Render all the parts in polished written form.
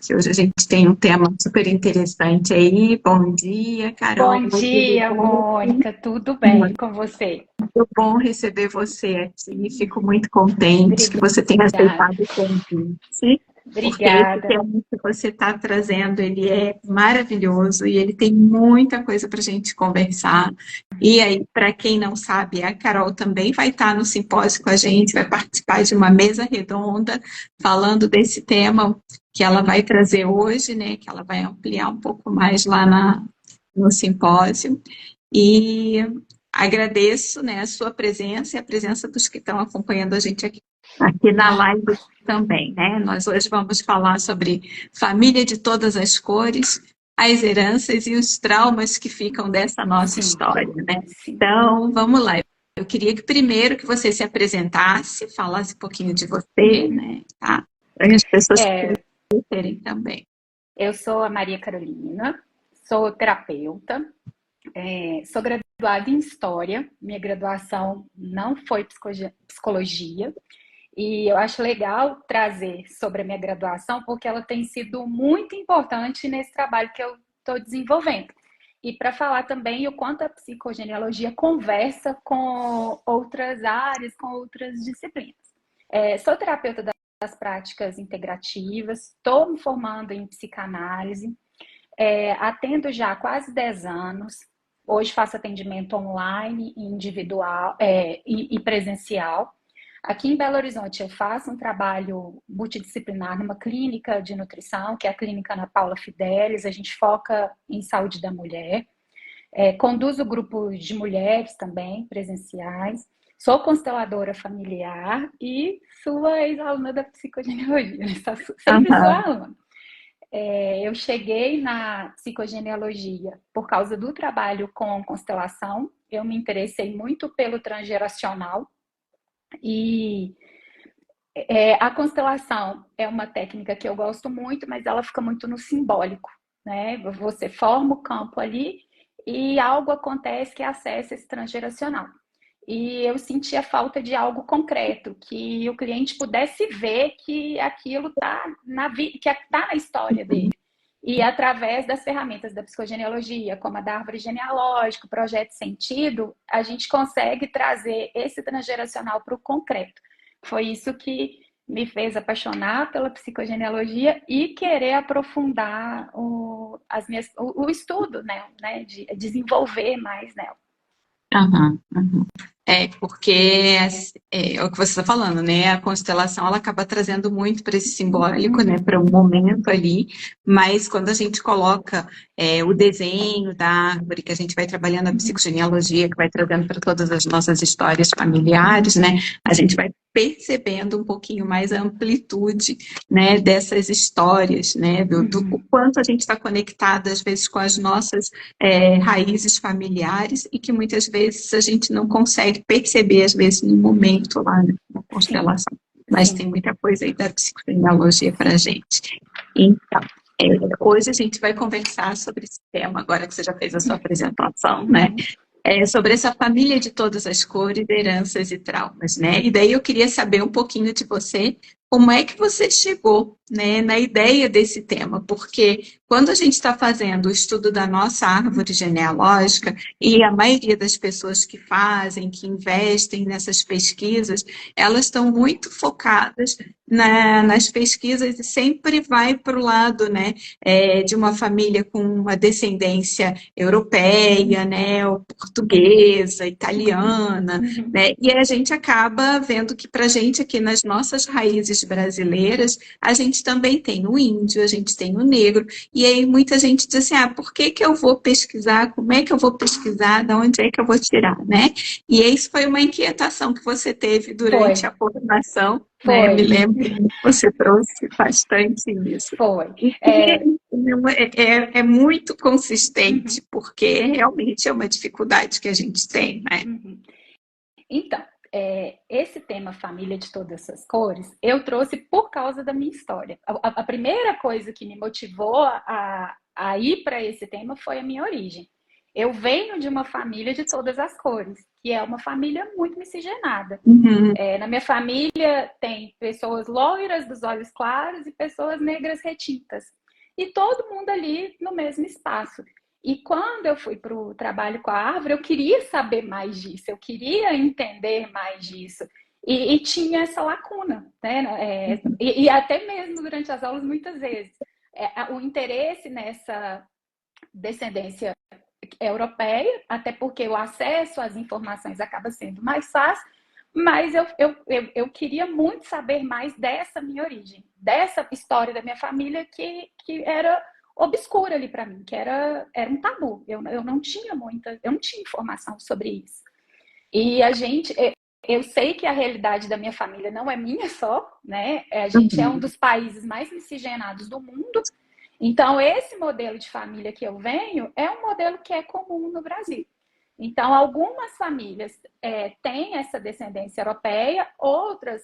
que hoje a gente tem um tema super interessante aí. Bom dia, Carol. Bom Tudo dia, bom? Mônica. Tudo bem com você? Muito bom receber você aqui. Fico muito contente que você tenha Obrigada. aceitado o convite, porque esse Obrigada. tema que você está trazendo, ele é maravilhoso e ele tem muita coisa para a gente conversar. E aí, para quem não sabe, a Carol também vai estar no simpósio com a gente, vai participar de uma mesa redonda falando desse tema que ela vai trazer hoje, né? Que ela vai ampliar um pouco mais lá no simpósio. E agradeço, né, a sua presença e a presença dos que estão acompanhando a gente aqui na live também, né? Nós hoje vamos falar sobre família de todas as cores, as heranças e os traumas que ficam dessa nossa Sim, história, né? sim. Então, vamos lá. Eu queria que primeiro que você se apresentasse, falasse um pouquinho de você, né? Tá? Para as pessoas É, conhecerem também. eu sou a Maria Carolina, sou terapeuta, sou graduada em História. Minha graduação não foi psicologia. E eu acho legal trazer sobre a minha graduação, porque ela tem sido muito importante nesse trabalho que eu estou desenvolvendo. E para falar também o quanto a psicogenealogia conversa com outras áreas, com outras disciplinas. Sou terapeuta das práticas integrativas, estou me formando em psicanálise, atendo já há quase 10 anos. Hoje faço atendimento online, individual e presencial. Aqui em Belo Horizonte eu faço um trabalho multidisciplinar numa clínica de nutrição, que é a clínica Ana Paula Fidelis. A gente foca em saúde da mulher. Conduzo grupos de mulheres também, presenciais. Sou consteladora familiar e sua ex-aluna da psicogenealogia. Sempre sou Aham, aluna. Eu cheguei na psicogenealogia por causa do trabalho com constelação. Eu me interessei muito pelo transgeracional e a constelação é uma técnica que eu gosto muito, mas ela fica muito no simbólico, né? Você forma o campo ali e algo acontece que acessa esse transgeracional. E eu sentia falta de algo concreto, que o cliente pudesse ver que aquilo está na história dele. E através das ferramentas da psicogenealogia, como a da árvore genealógica, o projeto Sentido, a gente consegue trazer esse transgeracional para o concreto. Foi isso que me fez apaixonar pela psicogenealogia e querer aprofundar o estudo, né, de desenvolver mais nela. aham, aham. Porque é o que você está falando, né? A constelação ela acaba trazendo muito para esse simbólico, né? Para um momento ali, mas quando a gente coloca o desenho da árvore, que a gente vai trabalhando a psicogenealogia, que vai trazendo para todas as nossas histórias familiares, né? A gente vai percebendo um pouquinho mais a amplitude, né? Dessas histórias, né? Do quanto a gente está conectado às vezes com as nossas raízes familiares e que muitas vezes a gente não consegue perceber, às vezes, no momento lá, né, na Sim, constelação. Mas sim. tem muita coisa aí da psicogenealogia para a gente. Então, hoje a gente vai conversar sobre esse tema, agora que você já fez a sua apresentação, né? Sobre essa família de todas as cores, heranças e traumas, né? E daí eu queria saber um pouquinho de você, como é que você chegou, né, na ideia desse tema? Porque quando a gente está fazendo o estudo da nossa árvore genealógica, e a maioria das pessoas que fazem, que investem nessas pesquisas, elas estão muito focadas nas pesquisas e sempre vai para o lado, né, de uma família com uma descendência europeia, né, ou portuguesa, italiana, Uhum. né, e a gente acaba vendo que para a gente aqui nas nossas raízes brasileiras, a gente também tem o índio, a gente tem o negro, e aí muita gente diz assim, por que que eu vou pesquisar, como é que eu vou pesquisar, de onde é que eu vou tirar, né? E isso foi uma inquietação que você teve Foi, durante a formação, né? foi, Me lembro que você trouxe bastante isso. foi. E é muito Uhum, consistente, porque realmente é uma dificuldade que a gente tem, né? uhum. Então, esse tema família de todas essas cores, eu trouxe por causa da minha história. A primeira coisa que me motivou a ir para esse tema foi a minha origem. Eu venho de uma família de todas as cores, que é uma família muito miscigenada. Uhum. Na minha família tem pessoas loiras dos olhos claros e pessoas negras retintas. E todo mundo ali no mesmo espaço. E quando eu fui para o trabalho com a árvore, eu queria saber mais disso, eu queria entender mais disso. E tinha essa lacuna, né? E até mesmo durante as aulas, muitas vezes. O interesse nessa descendência europeia, até porque o acesso às informações acaba sendo mais fácil, mas eu queria muito saber mais dessa minha origem, dessa história da minha família que era obscura ali para mim, que era um tabu. Eu não tinha eu não tinha informação sobre isso. E eu sei que a realidade da minha família não é minha só, né? A gente é um dos países mais miscigenados do mundo. Então, esse modelo de família que eu venho é um modelo que é comum no Brasil. Então, algumas famílias têm essa descendência europeia, outras,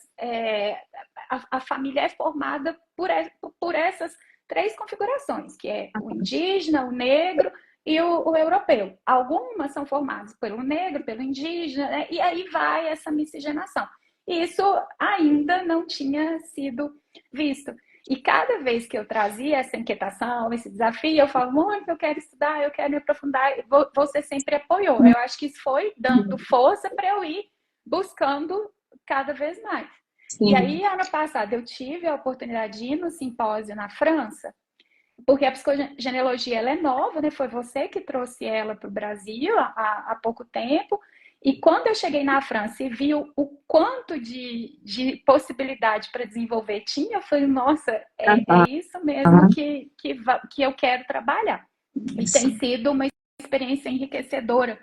a família é formada por essas três configurações, que é o indígena, o negro e o europeu. Algumas são formadas pelo negro, pelo indígena, né? E aí vai essa miscigenação. Isso ainda não tinha sido visto. E cada vez que eu trazia essa inquietação, esse desafio, eu falo, Mônica, eu quero estudar, eu quero me aprofundar, você sempre apoiou. Eu acho que isso foi dando força para eu ir buscando cada vez mais. Sim. E aí, ano passado, eu tive a oportunidade de ir no simpósio na França, porque a psicogenealogia ela é nova, né? Foi você que trouxe ela para o Brasil há pouco tempo. E quando eu cheguei na França e vi o quanto de possibilidade para desenvolver tinha, eu falei, nossa, é isso mesmo que eu quero trabalhar. E tem sido uma experiência enriquecedora,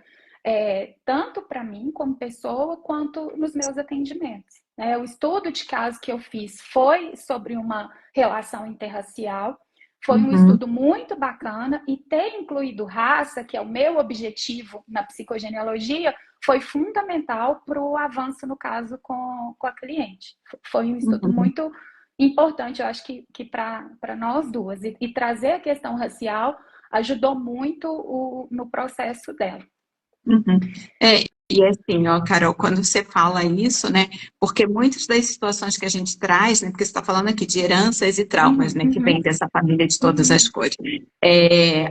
tanto para mim como pessoa, quanto nos meus atendimentos. O estudo de caso que eu fiz foi sobre uma relação interracial. Foi um estudo muito bacana e ter incluído raça, que é o meu objetivo na psicogenealogia, foi fundamental para o avanço, no caso, com a cliente. Foi um estudo muito importante, eu acho que para nós duas. E trazer a questão racial ajudou muito no processo dela. E assim, ó, Carol, quando você fala isso, né, porque muitas das situações que a gente traz, né, porque você está falando aqui de heranças e traumas, né, que vem dessa família de todas as cores,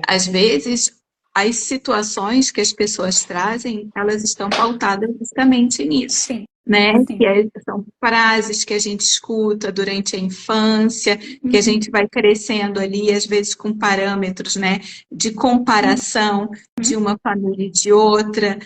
às vezes as situações que as pessoas trazem, elas estão pautadas justamente nisso. Sim. Né? Que são frases que a gente escuta durante a infância, que a gente vai crescendo ali, às vezes com parâmetros, né, de comparação de uma família e de outra,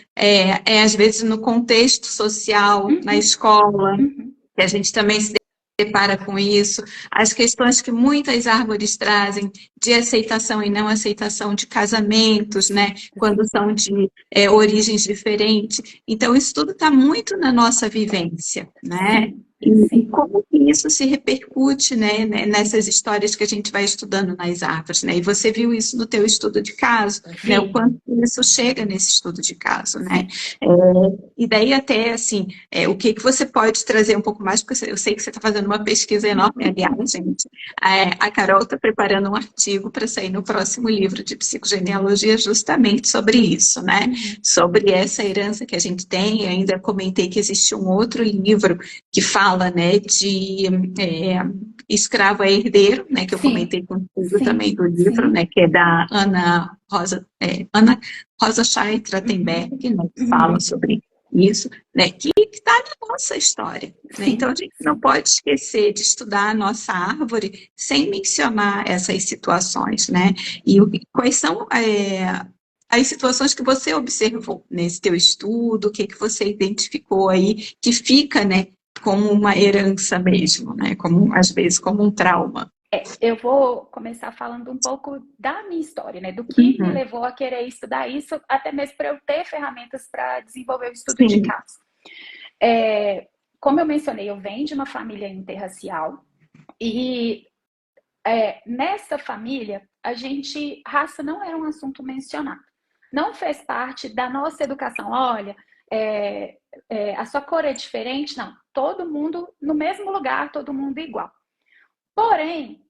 às vezes no contexto social, na escola, que a gente também se depara com isso, as questões que muitas árvores trazem de aceitação e não aceitação de casamentos, né, quando são de origens diferentes. Então, isso tudo está muito na nossa vivência, né? E como que isso se repercute, né, nessas histórias que a gente vai estudando nas árvores, né? E você viu isso no teu estudo de caso, né? O quanto isso chega nesse estudo de caso, né? E daí até, assim, o que você pode trazer um pouco mais, porque eu sei que você está fazendo uma pesquisa enorme, aliás, gente. A Carol está preparando um artigo para sair no próximo livro de psicogenealogia justamente sobre isso, né? Sobre essa herança que a gente tem. Eu ainda comentei que existe um outro livro que fala, né, de escravo a herdeiro, né, que eu comentei contigo também do livro, né, que é da Ana Rosa Scheid-Trachtenberg, né, que fala sobre isso, né, que está na nossa história. Né? Então, a gente não pode esquecer de estudar a nossa árvore sem mencionar essas situações, né? E quais são as situações que você observou nesse teu estudo, o que você identificou aí, que fica, né, como uma herança mesmo, né? Como, às vezes, como um trauma. Eu vou começar falando um pouco da minha história, né? Do que me levou a querer estudar isso, até mesmo para eu ter ferramentas para desenvolver o estudo de caso. Como eu mencionei, eu venho de uma família interracial e nessa família, raça não era um assunto mencionado. Não fez parte da nossa educação. Olha, a sua cor é diferente? Não. Todo mundo no mesmo lugar, todo mundo igual. Porém,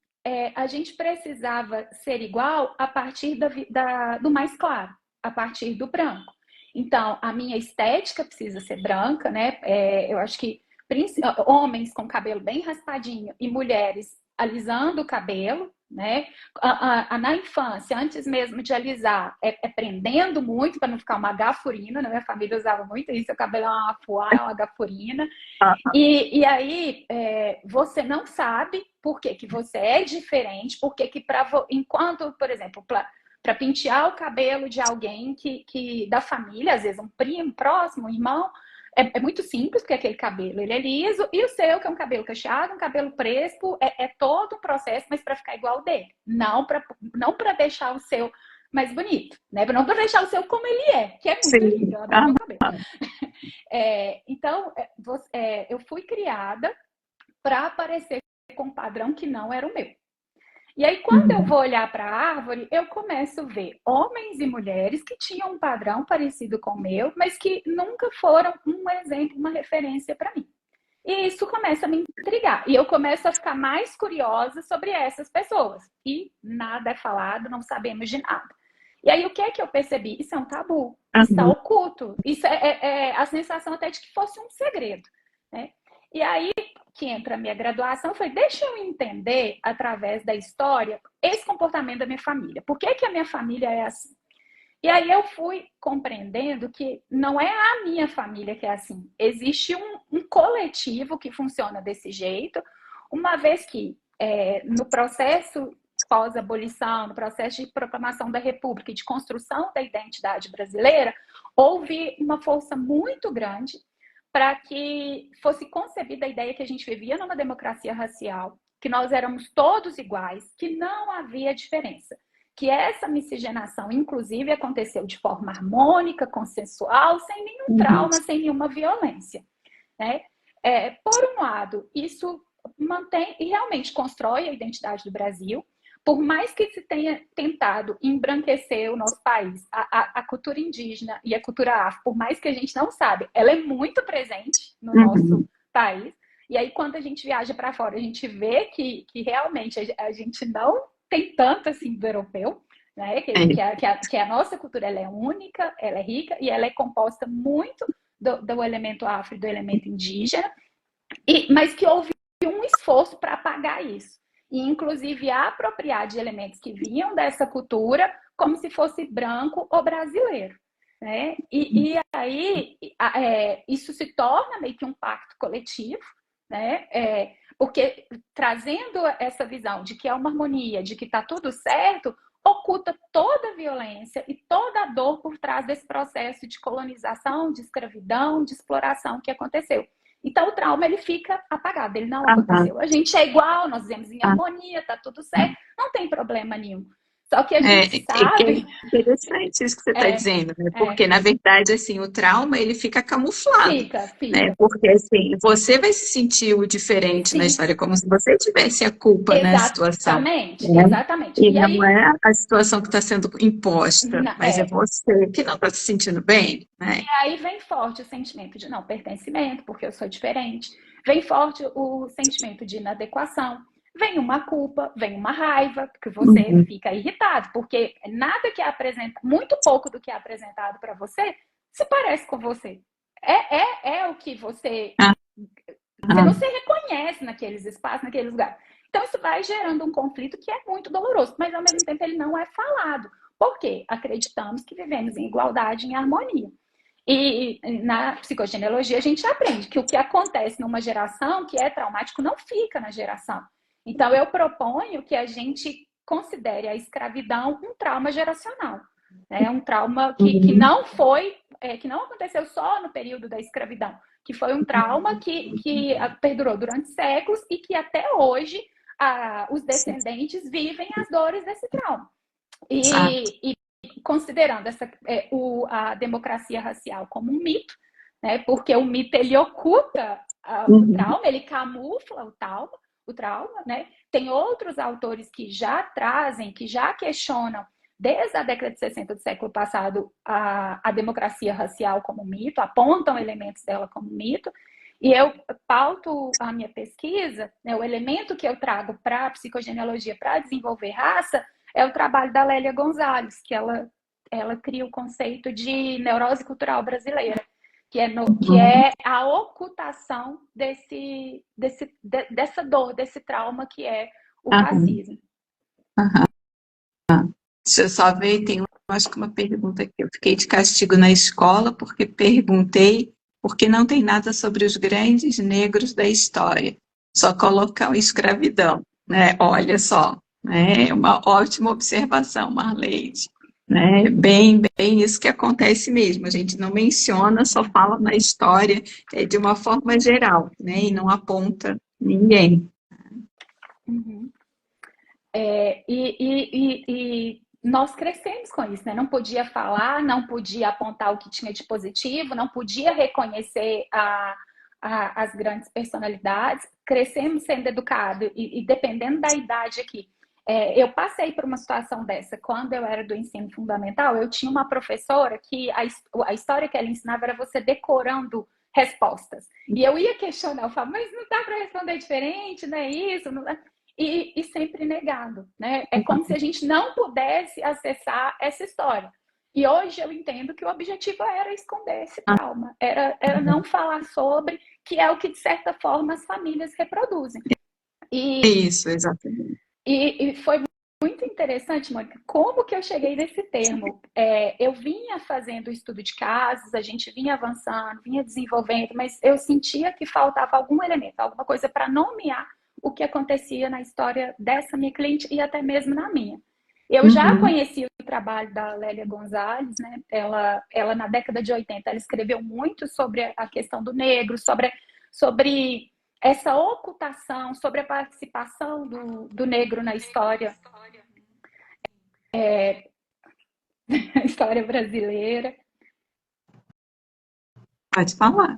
a gente precisava ser igual a partir do mais claro. a partir do branco. Então, a minha estética precisa ser branca, né? Eu acho que homens com cabelo bem raspadinho e mulheres alisando o cabelo, né? Na infância, antes mesmo de alisar, prendendo muito para não ficar uma gafurina, né? Minha família usava muito isso, o cabelo é uma afuá, é uma gafurina. E aí, você não sabe por que você é diferente, porque que enquanto, por exemplo, para pentear o cabelo de alguém da família, às vezes um primo próximo, um irmão, é muito simples, porque aquele cabelo ele é liso, e o seu, que é um cabelo cacheado, um cabelo crespo, é todo um processo, mas para ficar igual ao dele. Não para deixar o seu mais bonito, né? Não para deixar o seu como ele é, que é muito lindo, eu adoro meu cabelo. Então, eu fui criada para aparecer com um padrão que não era o meu. E aí, quando eu vou olhar para a árvore, eu começo a ver homens e mulheres que tinham um padrão parecido com o meu, mas que nunca foram um exemplo, uma referência para mim. E isso começa a me intrigar. E eu começo a ficar mais curiosa sobre essas pessoas. E nada é falado, não sabemos de nada. E aí, o que é que eu percebi? Isso é um tabu. Está oculto. Isso é a sensação até de que fosse um segredo, né? E aí que entra a minha graduação foi, deixa eu entender, através da história, esse comportamento da minha família. Por que a minha família é assim? E aí eu fui compreendendo que não é a minha família que é assim. Existe um coletivo que funciona desse jeito, uma vez que no processo pós-abolição, no processo de proclamação da República e de construção da identidade brasileira, houve uma força muito grande para que fosse concebida a ideia que a gente vivia numa democracia racial, que nós éramos todos iguais, que não havia diferença. Que essa miscigenação, inclusive, aconteceu de forma harmônica, consensual, sem nenhum trauma, sem nenhuma violência, né? Por um lado, isso mantém e realmente constrói a identidade do Brasil. Por mais que se tenha tentado embranquecer o nosso país, a cultura indígena e a cultura afro, por mais que a gente não sabe, ela é muito presente no nosso país. E aí, quando a gente viaja para fora, a gente vê que realmente a gente não tem tanto assim do europeu, né? Que a nossa cultura ela é única, ela é rica e ela é composta muito do elemento afro e do elemento indígena, mas que houve um esforço para apagar isso. E, inclusive, apropriar de elementos que vinham dessa cultura como se fosse branco ou brasileiro, né? E aí, isso se torna meio que um pacto coletivo, né? Porque trazendo essa visão de que é uma harmonia, de que está tudo certo, oculta toda a violência e toda a dor por trás desse processo de colonização, de escravidão, de exploração que aconteceu. Então, o trauma, ele fica apagado, ele não aconteceu. A gente é igual, nós vivemos em harmonia, tá tudo certo, não tem problema nenhum. Só que a gente sabe... É interessante isso que você está dizendo, né? Porque, na verdade, assim, o trauma, ele fica camuflado. Fica. Né? Porque, assim, você vai se sentir o diferente na história, como se você tivesse a culpa na situação. Exatamente. E não é a situação que está sendo imposta, mas é você que não está se sentindo bem, né? E aí vem forte o sentimento de não pertencimento, porque eu sou diferente. Vem forte o sentimento de inadequação. Vem uma culpa, vem uma raiva, porque você fica irritado, porque nada que é apresentado, muito pouco do que é apresentado para você, se parece com você. É o que você não se reconhece naqueles espaços, naqueles lugares. Então, isso vai gerando um conflito que é muito doloroso, mas ao mesmo tempo ele não é falado. Por quê? Acreditamos que vivemos em igualdade e em harmonia. E na psicogenealogia a gente aprende que o que acontece numa geração que é traumático não fica na geração. Então, eu proponho que a gente considere a escravidão um trauma geracional. É um trauma que não foi, que não aconteceu só no período da escravidão, que foi um trauma que perdurou durante séculos e que até hoje os descendentes vivem as dores desse trauma. E considerando a democracia racial como um mito, né, porque o mito ele oculta o trauma, ele camufla o trauma, né? Tem outros autores que já trazem, que já questionam desde a década de 60 do século passado a democracia racial como mito, apontam elementos dela como mito, e eu pauto a minha pesquisa, né, o elemento que eu trago para a psicogenealogia para desenvolver raça é o trabalho da Lélia Gonzalez, que ela ela cria o conceito de neurose cultural brasileira, que é a ocultação dessa dor, desse trauma que é o racismo. Deixa eu só ver, tem acho que uma pergunta aqui. Eu fiquei de castigo na escola porque perguntei porque não tem nada sobre os grandes negros da história. Só colocam escravidão, né? Olha só, né? É uma ótima observação, Marleide. Né? Bem isso que acontece mesmo. A gente não menciona, só fala na história de uma forma geral, né? E não aponta ninguém. Uhum. E nós crescemos com isso, né? Não podia falar, não podia apontar o que tinha de positivo, não podia reconhecer as grandes personalidades. Crescemos sendo educados e dependendo da idade aqui. Eu passei por uma situação dessa quando eu era do ensino fundamental. Eu tinha uma professora que a história que ela ensinava era você decorando respostas. E eu ia questionar, eu falava, mas não dá para responder diferente, não é isso? Não dá. E sempre negado, né? É como se a gente não pudesse acessar essa história. E hoje eu entendo que o objetivo era esconder esse trauma, era não falar sobre, que é o que, de certa forma, as famílias reproduzem. Isso, exatamente. E foi muito interessante, Mônica, como que eu cheguei nesse termo. Eu vinha fazendo estudo de casos, a gente vinha avançando, vinha desenvolvendo, mas eu sentia que faltava algum elemento, alguma coisa para nomear o que acontecia na história dessa minha cliente e até mesmo na minha. Eu já conhecia o trabalho da Lélia Gonzalez, né? Ela na década de 80, ela escreveu muito sobre a questão do negro, sobre essa ocultação, sobre a participação do negro na história, a história brasileira. Pode falar.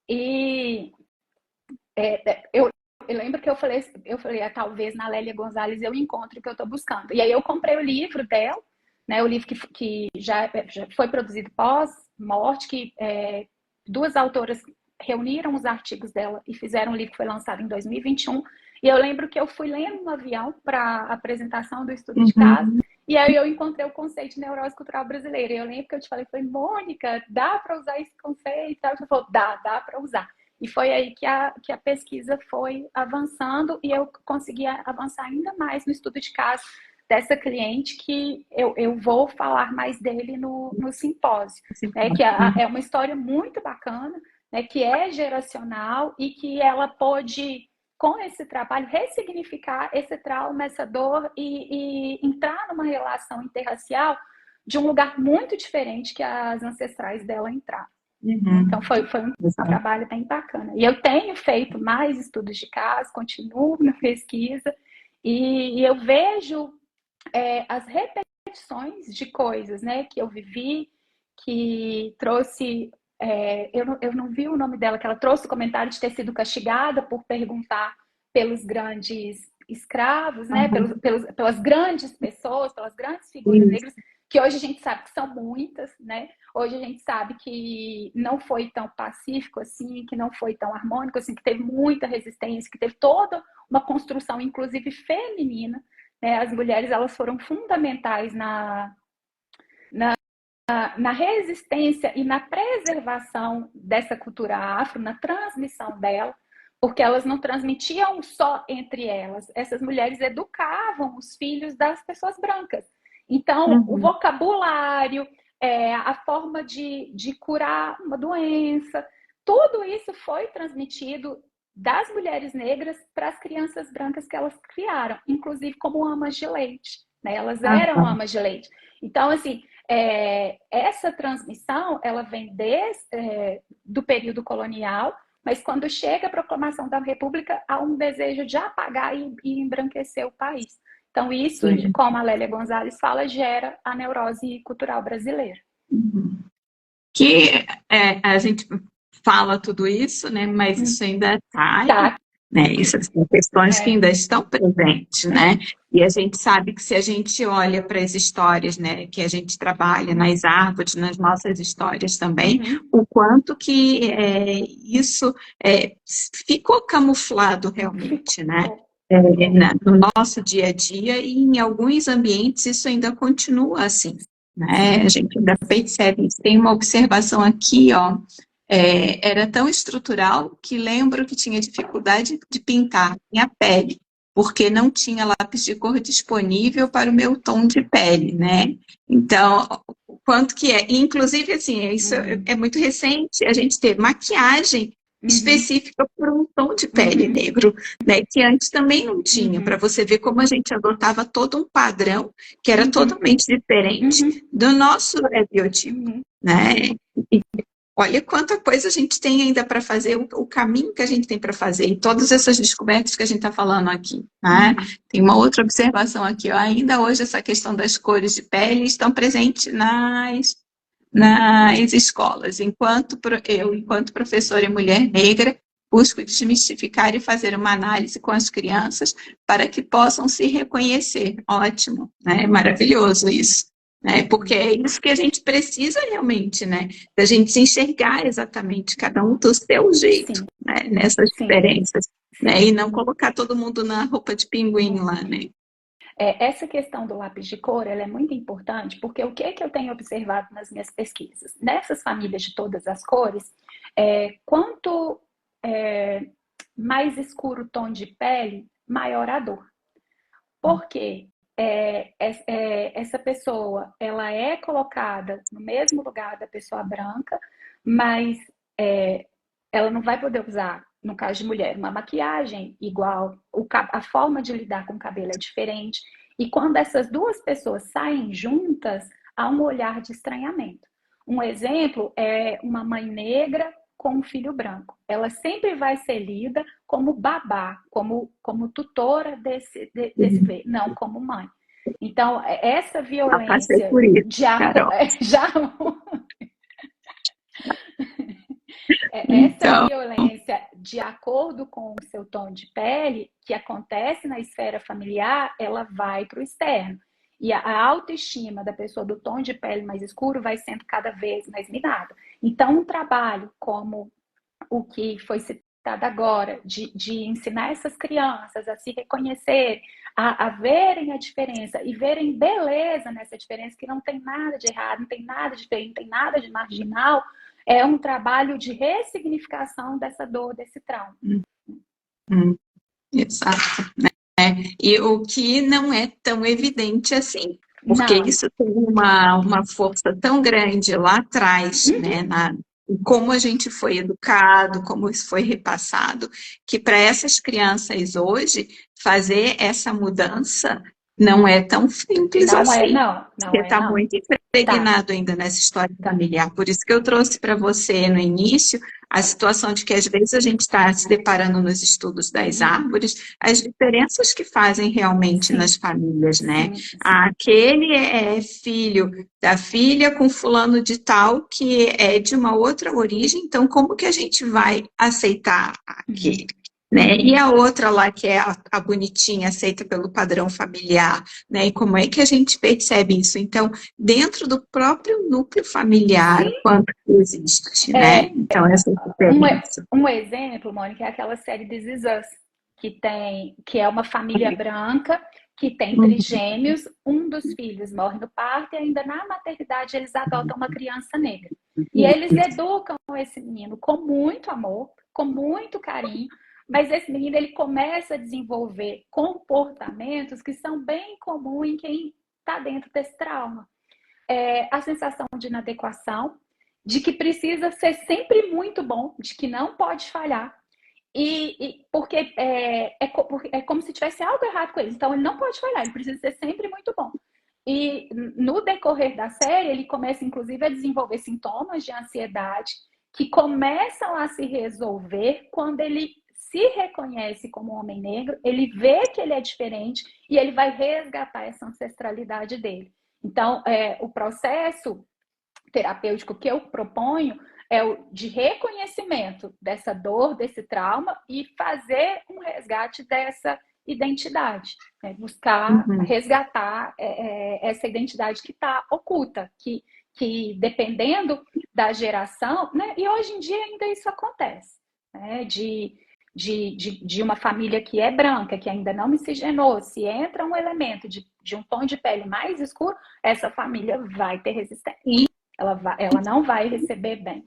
E eu lembro que eu falei, talvez na Lélia Gonzalez eu encontre o que eu estou buscando. E aí eu comprei o livro dela, né, o livro que já foi produzido pós-morte, que duas autoras reuniram os artigos dela e fizeram um livro que foi lançado em 2021. E eu lembro que eu fui lendo no avião para a apresentação do estudo de caso, e aí eu encontrei o conceito de neurose cultural brasileira. E eu lembro que eu te falei, Mônica, dá para usar esse conceito? Ela falou, dá para usar. E foi aí que a pesquisa foi avançando e eu consegui avançar ainda mais no estudo de caso dessa cliente, que eu vou falar mais dele no simpósio, né, que é uma história muito bacana, né, que é geracional e que ela pôde, com esse trabalho, ressignificar esse trauma, essa dor e entrar numa relação interracial de um lugar muito diferente que as ancestrais dela entraram. Então foi um trabalho bem bacana. E eu tenho feito mais estudos de caso, continuo na pesquisa e eu vejo as repetições de coisas, né, que eu vivi, que trouxe... eu não vi o nome dela, que ela trouxe o comentário de ter sido castigada por perguntar pelos grandes escravos, né, pelas grandes pessoas, pelas grandes figuras negras, que hoje a gente sabe que são muitas, né? Hoje a gente sabe que não foi tão pacífico assim, que não foi tão harmônico assim, que teve muita resistência, que teve toda uma construção, inclusive feminina, né? As mulheres, elas foram fundamentais na resistência e na preservação dessa cultura afro, na transmissão dela, porque elas não transmitiam só entre elas. Essas mulheres educavam os filhos das pessoas brancas. Então, o vocabulário, a forma de curar uma doença, tudo isso foi transmitido das mulheres negras para as crianças brancas que elas criaram, inclusive como amas de leite, né? Elas eram amas de leite. Então, assim, essa transmissão, ela vem do período colonial, mas quando chega a proclamação da República, há um desejo de apagar e embranquecer o país. Então, isso, como a Lélia Gonzalez fala, gera a neurose cultural brasileira. Que a gente fala tudo isso, né? Mas isso ainda está, né? Isso são questões que ainda estão presentes, né? E a gente sabe que se a gente olha para as histórias, né, que a gente trabalha nas árvores, nas nossas histórias também, o quanto que isso ficou camuflado realmente, né? No nosso dia a dia e em alguns ambientes isso ainda continua assim, né? A gente ainda percebe isso. Tem uma observação aqui, ó, era tão estrutural que lembro que tinha dificuldade de pintar minha pele, porque não tinha lápis de cor disponível para o meu tom de pele, né? Então, o quanto que é. Inclusive, assim, isso é muito recente, a gente ter maquiagem específica para um tom de pele negro, né? Que antes também não tinha, para você ver como a gente adotava todo um padrão que era totalmente diferente do nosso biotipo, né? E olha quanta coisa a gente tem ainda para fazer, o caminho que a gente tem para fazer, e todas essas descobertas que a gente está falando aqui, né? Tem uma outra observação aqui, ó, ainda hoje essa questão das cores de pele estão presentes nas escolas, enquanto professora e mulher negra, busco desmistificar e fazer uma análise com as crianças para que possam se reconhecer. Ótimo, né? Maravilhoso isso. Né? Porque é isso que a gente precisa realmente, né? Da gente se enxergar exatamente cada um do seu jeito, né? Nessas diferenças, né? E não colocar todo mundo na roupa de pinguim lá, né? Essa questão do lápis de cor, ela é muito importante, porque o que é que eu tenho observado nas minhas pesquisas? Nessas famílias de todas as cores, quanto mais escuro o tom de pele, maior a dor. Por quê? Essa pessoa, ela é colocada no mesmo lugar da pessoa branca, mas ela não vai poder usar, no caso de mulher, uma maquiagem igual, a forma de lidar com o cabelo é diferente. E quando essas duas pessoas saem juntas, há um olhar de estranhamento. Um exemplo é uma mãe negra com um filho branco. Ela sempre vai ser lida como babá, como tutora desse bebê, não como mãe. Então, essa violência de essa violência de acordo com o seu tom de pele, que acontece na esfera familiar, ela vai para o externo. E a autoestima da pessoa do tom de pele mais escuro vai sendo cada vez mais minada. Então, um trabalho como o que foi citado agora, de ensinar essas crianças a se reconhecerem, a verem a diferença e verem beleza nessa diferença, que não tem nada de errado, não tem nada de feio, não tem nada de marginal, é um trabalho de ressignificação dessa dor, desse trauma. Exato. Né? E o que não é tão evidente assim, porque isso tem uma força tão grande lá atrás, né? Como a gente foi educado, como isso foi repassado, que para essas crianças hoje, fazer essa mudança não é tão simples assim. Porque está muito impregnado ainda nessa história familiar. Por isso que eu trouxe para você no início a situação de que às vezes a gente está se deparando nos estudos das árvores, as diferenças que fazem realmente nas famílias, né? Aquele é filho da filha com fulano de tal que é de uma outra origem, então como que a gente vai aceitar aquele? Né? E a outra lá, que é a bonitinha, aceita pelo padrão familiar, né? E como é que a gente percebe isso? Então, dentro do próprio núcleo familiar, quanto existe, né? Então, essa diferença. Um exemplo, Mônica, é aquela série This Is Us, que é uma família branca, que tem trigêmeos, um dos filhos morre no parto e ainda na maternidade eles adotam uma criança negra. E eles educam esse menino com muito amor, com muito carinho, mas esse menino ele começa a desenvolver comportamentos que são bem comuns em quem está dentro desse trauma. A sensação de inadequação, de que precisa ser sempre muito bom, de que não pode falhar, porque é como se tivesse algo errado com ele. Então ele não pode falhar, ele precisa ser sempre muito bom. E no decorrer da série, ele começa inclusive a desenvolver sintomas de ansiedade que começam a se resolver quando ele se reconhece como um homem negro, ele vê que ele é diferente e ele vai resgatar essa ancestralidade dele. Então, o processo terapêutico que eu proponho é o de reconhecimento dessa dor, desse trauma e fazer um resgate dessa identidade, né? Buscar resgatar essa identidade que está oculta, que dependendo da geração, né? E hoje em dia ainda isso acontece, né? De uma família que é branca, que ainda não miscigenou, se entra um elemento de de um tom de pele mais escuro, essa família vai ter resistência. Ela não vai receber bem.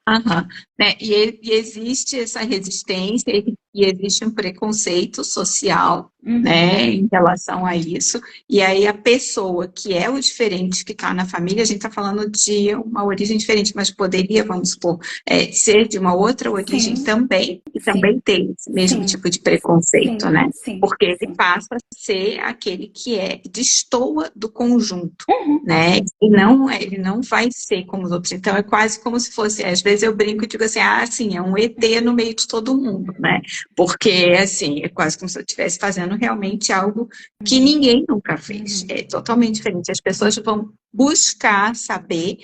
Aham, né? E existe essa resistência e existe um preconceito social, né, em relação a isso. E aí a pessoa que é o diferente que está na família, a gente está falando de uma origem diferente, mas poderia, vamos supor, ser de uma outra origem Sim, também, e também sim, ter esse mesmo sim, tipo de preconceito, sim, né? sim, Porque ele sim. passa a ser aquele que destoa do conjunto. Uhum, Né? Ele não vai ser como os outros. Então, é quase como se fosse, às vezes eu brinco e digo assim, sim, é um ET no meio de todo mundo, né? Porque, assim, é quase como se eu estivesse fazendo realmente algo que ninguém nunca fez. uhum, É totalmente diferente. As pessoas vão buscar saber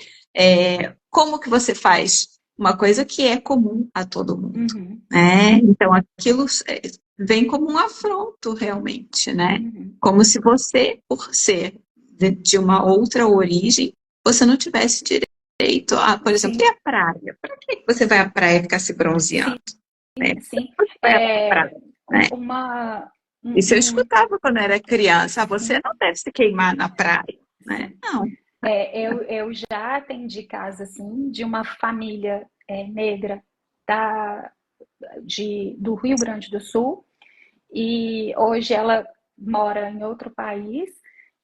como que você faz uma coisa que é comum a todo mundo, uhum, né? Então, aquilo vem como um afronto, realmente, né? uhum. Como se você, por ser de uma outra origem, você não tivesse direito a, por exemplo, e Sim, a praia? Para que você vai à praia ficar se sim, bronzeando, né? sim. Você vai à praia, É, né? uma, Isso eu um, escutava quando era criança. Você sim, não deve se queimar na praia, né? sim. Não. Eu já atendi casos assim de uma família negra da, do Rio Grande do Sul e hoje ela mora em outro país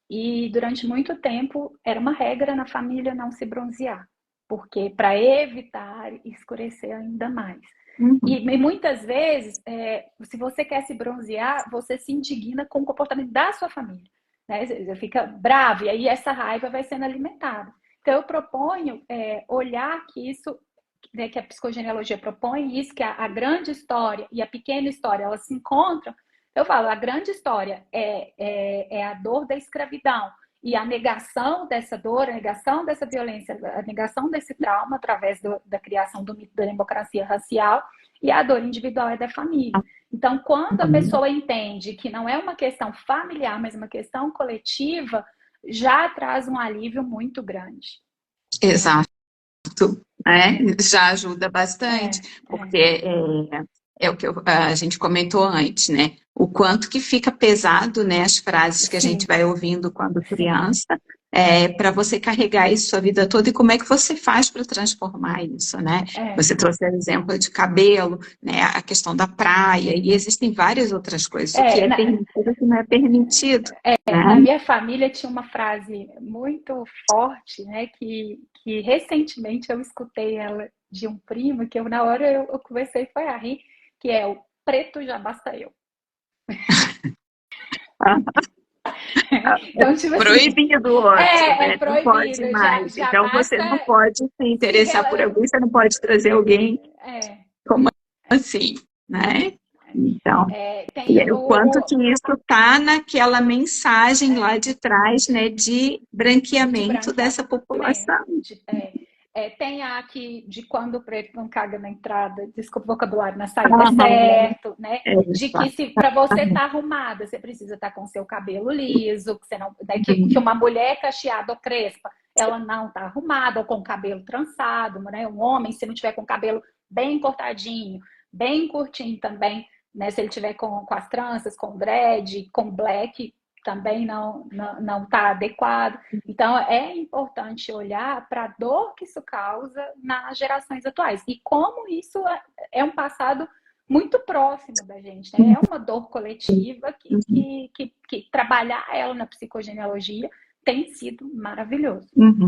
e durante muito tempo era uma regra na família não se bronzear, porque para evitar escurecer ainda mais. Uhum. E muitas vezes, se você quer se bronzear, você se indigna com o comportamento da sua família. Né? Você fica bravo, e aí essa raiva vai sendo alimentada. Então, eu proponho olhar que isso, né, que a psicogenealogia propõe, isso, que a grande história e a pequena história, elas se encontram. Eu falo, a grande história é a dor da escravidão, e a negação dessa dor, a negação dessa violência, a negação desse trauma através da criação do mito da democracia racial, e a dor individual é da família. Então, quando a Uhum. pessoa entende que não é uma questão familiar, mas uma questão coletiva, já traz um alívio muito grande. Exato. Né? Já ajuda bastante, É, porque é o que a gente comentou antes, né? O quanto que fica pesado, né, as frases que a gente sim, vai ouvindo quando sim. criança, para você carregar isso a vida toda e como é que você faz para transformar isso, né? É, Você trouxe o exemplo de cabelo, né, a questão da praia, e existem várias outras coisas, o que é, é na, permitido e o que não é permitido, né? na minha família tinha uma frase muito forte, né, que recentemente eu escutei ela de um primo, que na hora eu comecei foi a rir, que é o preto já basta eu. Então, tipo assim, Proibido o ócio, é né? Não pode proibido, mais. já Então você basta. não pode se Sim, interessar por ela. alguém, você não pode trazer alguém É, como assim, né? Então, tem e o quanto que isso está naquela mensagem lá de trás, né, de de branqueamento dessa branqueamento. população. Tem a que de quando o preto não caga na entrada, desculpa o vocabulário, na saída é Aham, certo, né? De que se para você estar exatamente. tá arrumada, você precisa estar com seu cabelo liso, que você não, né, que uma mulher cacheada ou crespa, ela não está arrumada ou com o cabelo trançado, né? Um homem, se não tiver com o cabelo bem cortadinho, bem curtinho também, né? Se ele tiver com as tranças, com dread, com black, também não está adequado. Então, é importante olhar para a dor que isso causa nas gerações atuais e como isso é um passado muito próximo da gente, né? É uma dor coletiva que trabalhar ela na psicogenealogia tem sido maravilhoso. Uhum.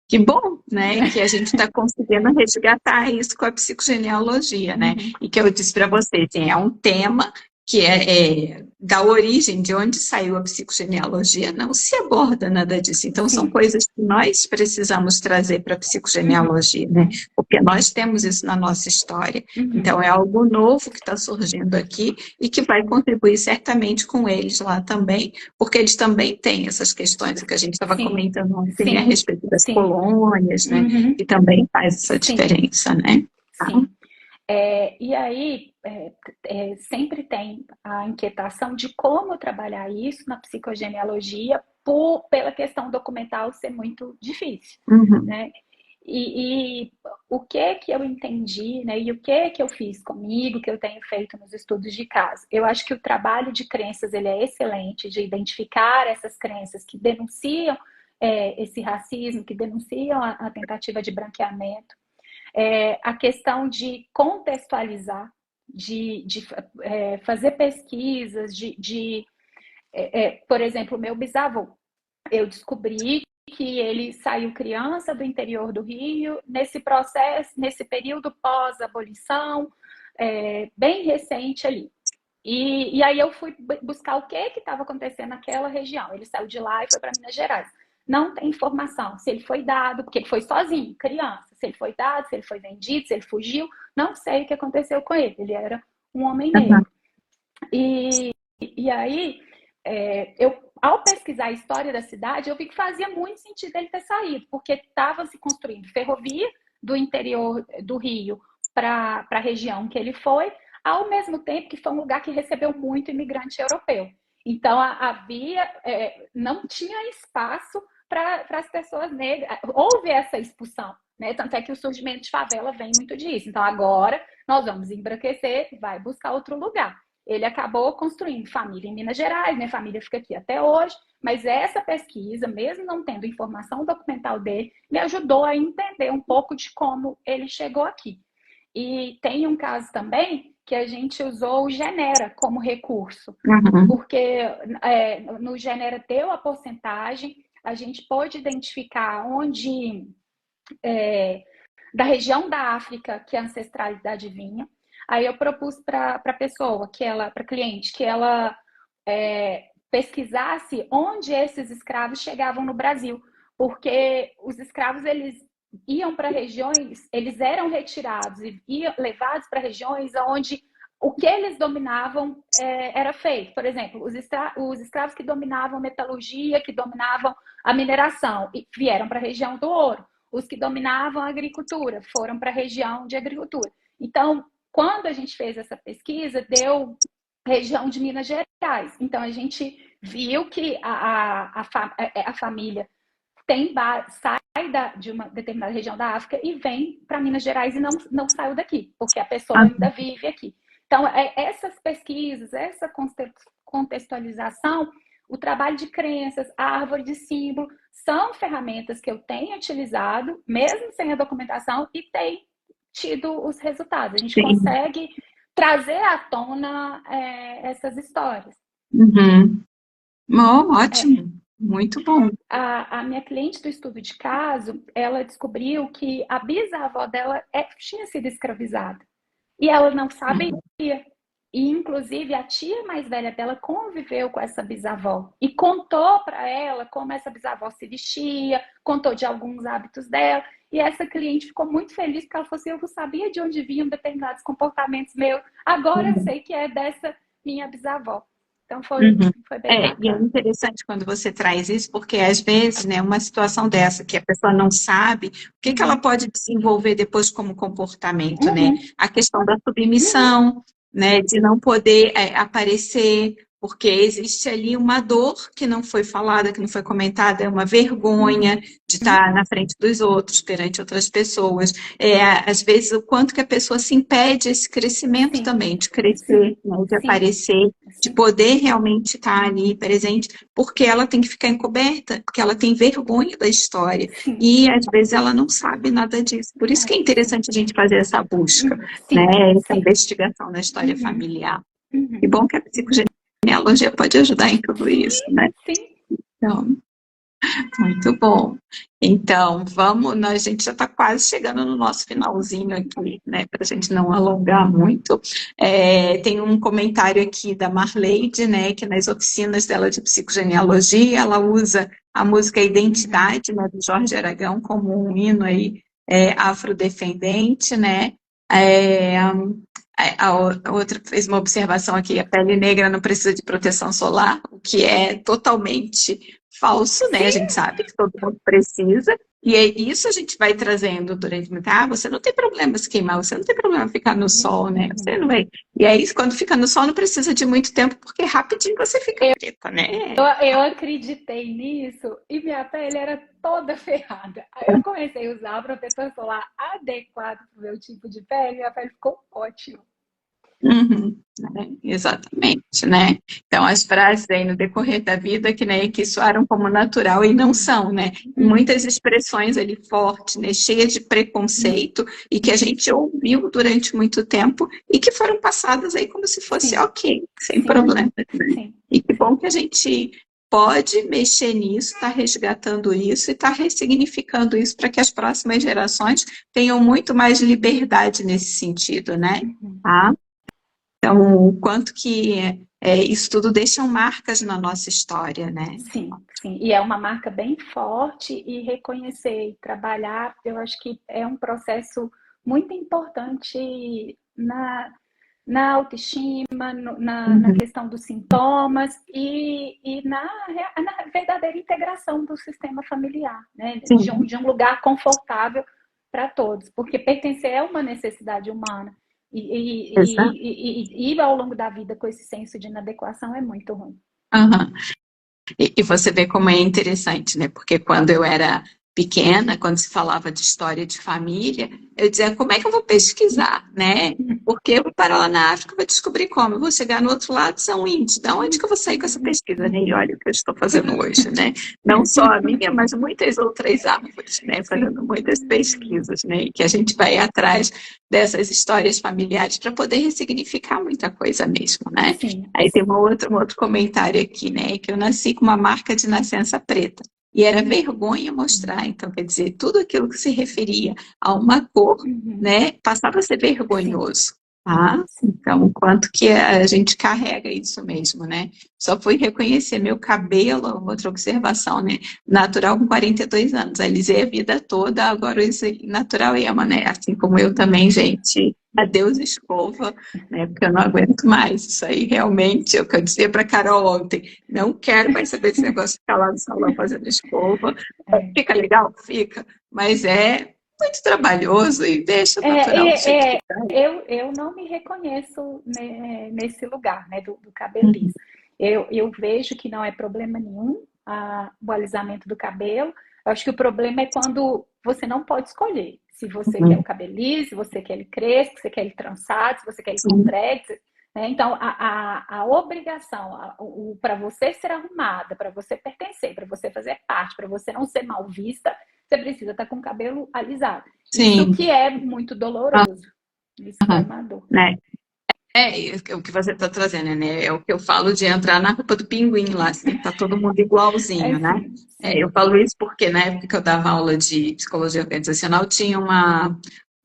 Que bom, né, que a gente está conseguindo resgatar isso com a psicogenealogia, né? Uhum. E que eu disse para você, assim, é um tema que da origem, de onde saiu a psicogenealogia, não se aborda nada disso. Então, são Sim. coisas que nós precisamos trazer para a Uhum. psicogenealogia, né? Porque nós temos isso na nossa história. Uhum. Então, é algo novo que está surgindo aqui e que vai contribuir certamente com eles lá também, porque eles também têm essas questões, o que a gente estava Sim. comentando ontem a Sim. respeito das Sim. colônias, né? Uhum. Que também faz essa Sim. diferença, né? Tá? Sim. E aí, sempre tem a inquietação de como trabalhar isso na psicogenealogia pela questão documental ser muito difícil, Uhum. né? E o que eu entendi, né, e o que eu fiz comigo, que eu tenho feito nos estudos de caso. Eu acho que o trabalho de crenças ele é excelente, de identificar essas crenças que denunciam esse racismo, que denunciam a tentativa de branqueamento. A questão de contextualizar, de fazer pesquisas, por exemplo, o meu bisavô, eu descobri que ele saiu criança do interior do Rio, nesse processo, nesse período pós-abolição, bem recente ali. E aí eu fui buscar o que estava acontecendo naquela região. Ele saiu de lá e foi para Minas Gerais. Não tem informação se ele foi dado, porque ele foi sozinho, criança. Se ele foi dado, se ele foi vendido, se ele fugiu. Não sei o que aconteceu com ele. Ele era um homem negro. E aí, ao pesquisar a história da cidade, eu vi que fazia muito sentido ele ter saído, porque estava se construindo ferrovia do interior do Rio para a região que ele foi, ao mesmo tempo que foi um lugar que recebeu muito imigrante europeu. Então, não tinha espaço para as pessoas negras. Houve essa expulsão, né? Tanto é que o surgimento de favela vem muito disso. Então, agora nós vamos embranquecer, vai buscar outro lugar. Ele acabou construindo família em Minas Gerais, minha família fica aqui até hoje, mas essa pesquisa, mesmo não tendo informação documental dele, me ajudou a entender um pouco de como ele chegou aqui. E tem um caso também que a gente usou o Genera como recurso, porque no Genera deu a porcentagem, a gente pôde identificar onde, da região da África, que a ancestralidade vinha. Aí eu propus para a pessoa, para a cliente, que ela pesquisasse onde esses escravos chegavam no Brasil, porque os escravos eles iam para regiões, eles eram retirados e levados para regiões onde o que eles dominavam era feito. Por exemplo, os escravos que dominavam a metalurgia, que dominavam a mineração, vieram para a região do ouro. Os que dominavam a agricultura foram para a região de agricultura. Então, quando a gente fez essa pesquisa, deu região de Minas Gerais. Então, a gente viu que a família sai de uma determinada região da África e vem para Minas Gerais e não saiu daqui, porque a pessoa ainda vive aqui. Então, essas pesquisas, essa contextualização, o trabalho de crenças, a árvore de símbolo, são ferramentas que eu tenho utilizado, mesmo sem a documentação, e tem tido os resultados. A gente consegue trazer à tona essas histórias. Ótimo, muito bom. A minha cliente do estudo de caso, ela descobriu que a bisavó dela tinha sido escravizada. E ela não sabia. E, inclusive, a tia mais velha dela conviveu com essa bisavó e contou para ela como essa bisavó se vestia, contou de alguns hábitos dela. E essa cliente ficou muito feliz porque ela falou assim, eu não sabia de onde vinham determinados comportamentos meus. Agora eu sei que é dessa minha bisavó. Então foi bem bacana. E é interessante quando você traz isso, porque às vezes, né, uma situação dessa que a pessoa não sabe, o que ela pode desenvolver depois como comportamento, né? A questão da submissão, né, de não poder aparecer, porque existe ali uma dor que não foi falada, que não foi comentada, é uma vergonha de estar na frente dos outros, perante outras pessoas. Às vezes, o quanto que a pessoa se impede esse crescimento também, de crescer, né, de aparecer, de poder realmente estar ali presente, porque ela tem que ficar encoberta, porque ela tem vergonha da história. E, às vezes, ela não sabe nada disso. Por isso que é interessante a gente fazer essa busca, né, essa investigação na história familiar. E bom que a psicogenealogia pode ajudar em tudo isso, né? Então, muito bom. Então, a gente já está quase chegando no nosso finalzinho aqui, né? Para a gente não alongar muito. Tem um comentário aqui da Marleide, né? Que nas oficinas dela de psicogenealogia, ela usa a música Identidade, né? Do Jorge Aragão, como um hino aí afrodescendente, né? A outra fez uma observação aqui, a pele negra não precisa de proteção solar, o que é totalmente falso, né? A gente sabe que todo mundo precisa, e é isso a gente vai trazendo durante muito. Ah, você não tem problema se queimar, você não tem problema ficar no sol, né? Você não vai. E aí, quando fica no sol, não precisa de muito tempo, porque rapidinho você fica preta, né? Eu acreditei nisso e minha pele era toda ferrada. Aí eu comecei a usar protetor solar adequado para o meu tipo de pele, e minha pele ficou ótima. Uhum, né? Exatamente, né? Então, as frases aí no decorrer da vida que soaram como natural e não são, né? Muitas expressões ali fortes, né? Cheias de preconceito e que a gente ouviu durante muito tempo e que foram passadas aí como se fosse Sim. ok, sem Sim. problema, né? Sim. E que bom que a gente pode mexer nisso, está resgatando isso e está ressignificando isso para que as próximas gerações tenham muito mais liberdade nesse sentido, né? Tá? Então, o quanto que isso tudo deixam marcas na nossa história, né? Sim, sim. E é uma marca bem forte e reconhecer e trabalhar, eu acho que é um processo muito importante na autoestima, na questão dos sintomas e na verdadeira integração do sistema familiar, né? De um lugar confortável para todos, porque pertencer é uma necessidade humana. E ir ao longo da vida com esse senso de inadequação é muito ruim. Uhum. E você vê como é interessante, né? Porque quando eu era pequena, quando se falava de história de família, eu dizia, como é que eu vou pesquisar, né? Porque eu vou parar lá na África, vou descobrir como. Eu vou chegar no outro lado, são índios. De onde que eu vou sair com essa pesquisa, né? E olha o que eu estou fazendo hoje, né? Não só a minha, mas muitas outras árvores, né? Fazendo muitas pesquisas, né? E que a gente vai atrás dessas histórias familiares para poder ressignificar muita coisa mesmo, né? Sim. Aí tem um outro comentário aqui, né? Que eu nasci com uma marca de nascença preta. E era vergonha mostrar, então, quer dizer, tudo aquilo que se referia a uma cor, né, passava a ser vergonhoso, tá? Então, o quanto que a gente carrega isso mesmo, né? Só fui reconhecer meu cabelo, outra observação, né? Natural com 42 anos, alisei a vida toda, agora isso natural ema, né? Assim como eu também, gente. Adeus escova, né? Porque eu não aguento mais. Isso aí realmente é o que eu dizia para Carol ontem. Não quero mais saber desse negócio de ficar lá no salão fazendo escova. Fica legal? Fica. Mas é muito trabalhoso e deixa natural do jeito que tá. Eu não me reconheço nesse lugar, né, do cabelo liso. Eu vejo que não é problema nenhum o alisamento do cabelo. Eu acho que o problema é quando você não pode escolher. Se você quer o cabelo liso, se você quer ele crespo, se você quer ele trançado, se você quer ele com dreads. Né? Então, a obrigação para você ser arrumada, para você pertencer, para você fazer parte, para você não ser mal vista, você precisa estar com o cabelo alisado. Sim. Isso que é muito doloroso. Isso é uma dor. Né? O que você está trazendo, né? É o que eu falo de entrar na roupa do pinguim lá, assim, tá todo mundo igualzinho, né? Eu falo isso porque na época que eu dava aula de psicologia organizacional, tinha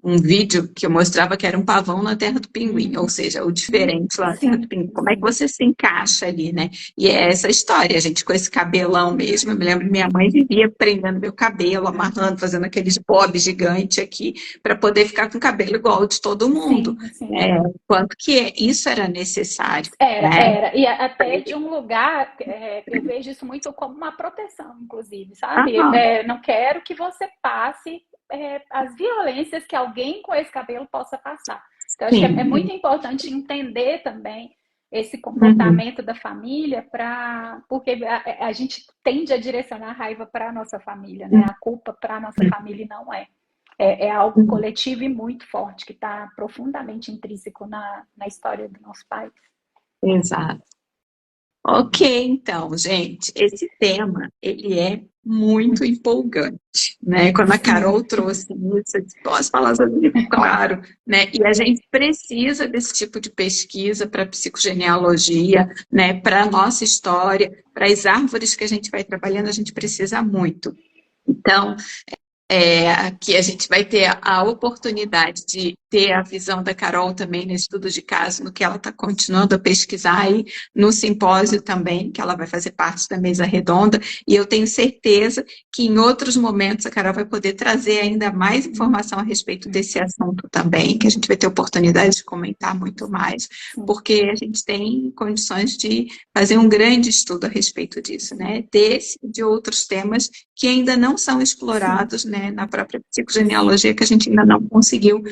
um vídeo que eu mostrava que era um pavão na terra do pinguim, ou seja, o diferente lá na terra do pinguim. Como é que você se encaixa ali, né? E é essa história, a gente com esse cabelão mesmo, eu me lembro que minha mãe vivia prendendo meu cabelo, amarrando, fazendo aqueles bob gigante aqui, para poder ficar com o cabelo igual ao de todo mundo. Quanto que isso era necessário. Era. E até de um lugar, eu vejo isso muito como uma proteção, inclusive, sabe? Não quero que você passe as violências que alguém com esse cabelo possa passar. Então, acho que é muito importante entender também esse comportamento da família, porque a gente tende a direcionar a raiva para a nossa família, né? A culpa para a nossa família não é. É algo coletivo e muito forte, que está profundamente intrínseco na história do nosso país. Exato. Ok, então, gente, esse tema, ele é muito empolgante, né? Quando a Carol trouxe isso, eu disse, posso falar sobre isso? Claro, né? E a gente precisa desse tipo de pesquisa para psicogenealogia, né? Para a nossa história, para as árvores que a gente vai trabalhando, a gente precisa muito. Então, aqui a gente vai ter a oportunidade de ter a visão da Carol também no estudo de caso, no que ela está continuando a pesquisar aí, no simpósio também, que ela vai fazer parte da mesa redonda, e eu tenho certeza que em outros momentos a Carol vai poder trazer ainda mais informação a respeito desse assunto também, que a gente vai ter oportunidade de comentar muito mais, porque a gente tem condições de fazer um grande estudo a respeito disso, né? Desse e de outros temas que ainda não são explorados, né, na própria psicogenealogia, que a gente ainda não conseguiu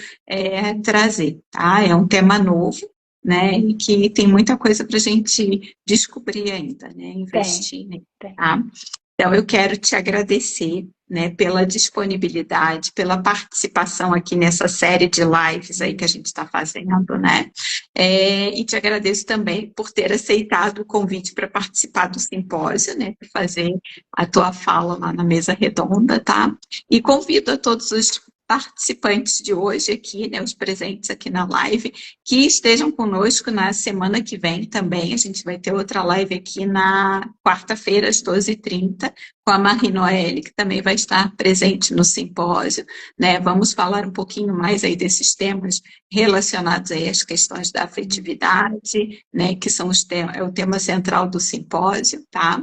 trazer, tá? É um tema novo, né, e que tem muita coisa para a gente descobrir ainda, né, investir, né, tá? Então, eu quero te agradecer, né, pela disponibilidade, pela participação aqui nessa série de lives aí que a gente está fazendo, né? E te agradeço também por ter aceitado o convite para participar do simpósio, né, para fazer a tua fala lá na mesa redonda, tá? E convido a todos os participantes de hoje aqui, né, os presentes aqui na live, que estejam conosco na semana que vem também. A gente vai ter outra live aqui na quarta-feira, às 12h30, com a Marie Noelle, que também vai estar presente no simpósio, né? Vamos falar um pouquinho mais aí desses temas relacionados aí às questões da afetividade, né, que são é o tema central do simpósio, tá?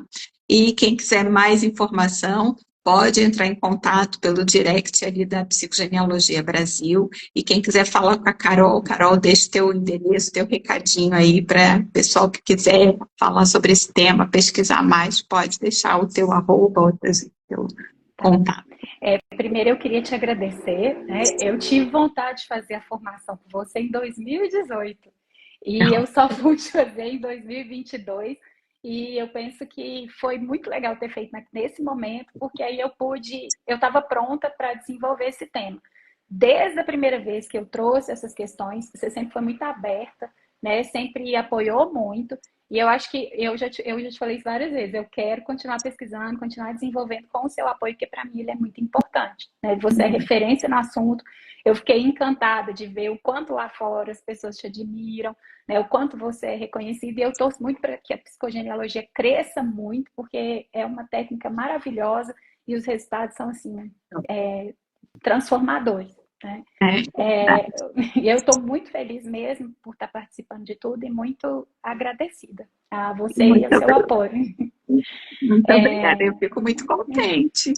E quem quiser mais informação, pode entrar em contato pelo direct ali da Psicogenealogia Brasil. E quem quiser falar com a Carol, deixa teu endereço, teu recadinho aí para o pessoal que quiser falar sobre esse tema, pesquisar mais, pode deixar o teu arroba ou o teu contato. Primeiro eu queria te agradecer, né? Eu tive vontade de fazer a formação com você em 2018 e eu só pude fazer em 2022. E eu penso que foi muito legal ter feito nesse momento, porque aí eu estava pronta para desenvolver esse tema. Desde a primeira vez que eu trouxe essas questões, você sempre foi muito aberta, né? Sempre apoiou muito. E eu acho que eu já te falei isso várias vezes. Eu quero continuar pesquisando, continuar desenvolvendo com o seu apoio, porque para mim ele é muito importante, né? Você é referência no assunto. Eu fiquei encantada de ver o quanto lá fora as pessoas te admiram, né, o quanto você é reconhecido, e eu torço muito para que a psicogenealogia cresça muito, porque é uma técnica maravilhosa e os resultados são assim, transformadores. Né? E eu estou muito feliz mesmo por estar participando de tudo e muito agradecida a você e ao seu apoio. Muito obrigada, eu fico muito contente.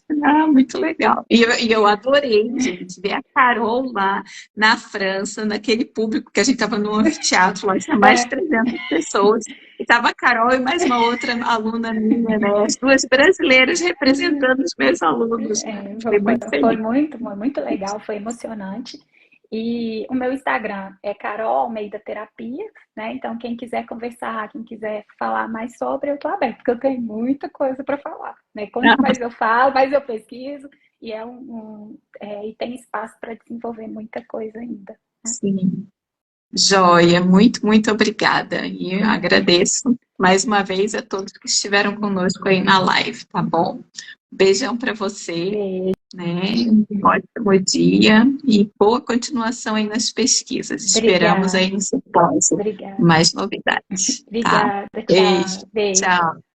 Muito legal. E eu adorei, gente, ver a Carol lá na França, naquele público que a gente estava no anfiteatro, lá tinha mais de 300 pessoas. E estava a Carol e mais uma outra aluna minha, né? As duas brasileiras representando os meus alunos. Foi muito legal, foi emocionante. E o meu Instagram é Carol Almeida Terapia, né? Então, quem quiser conversar, quem quiser falar mais sobre, eu estou aberta, porque eu tenho muita coisa para falar, né? Quanto mais eu falo, mais eu pesquiso, e e tem espaço para desenvolver muita coisa ainda. Né? Sim. Joia, muito, muito obrigada. E eu agradeço mais uma vez a todos que estiveram conosco aí na live, tá bom? Beijão para você. Beijo. Né? Um ótimo dia e boa continuação aí nas pesquisas. Obrigada. Esperamos aí no simpósio mais novidades. Obrigada. Tá? Beijo. Beijo. Tchau.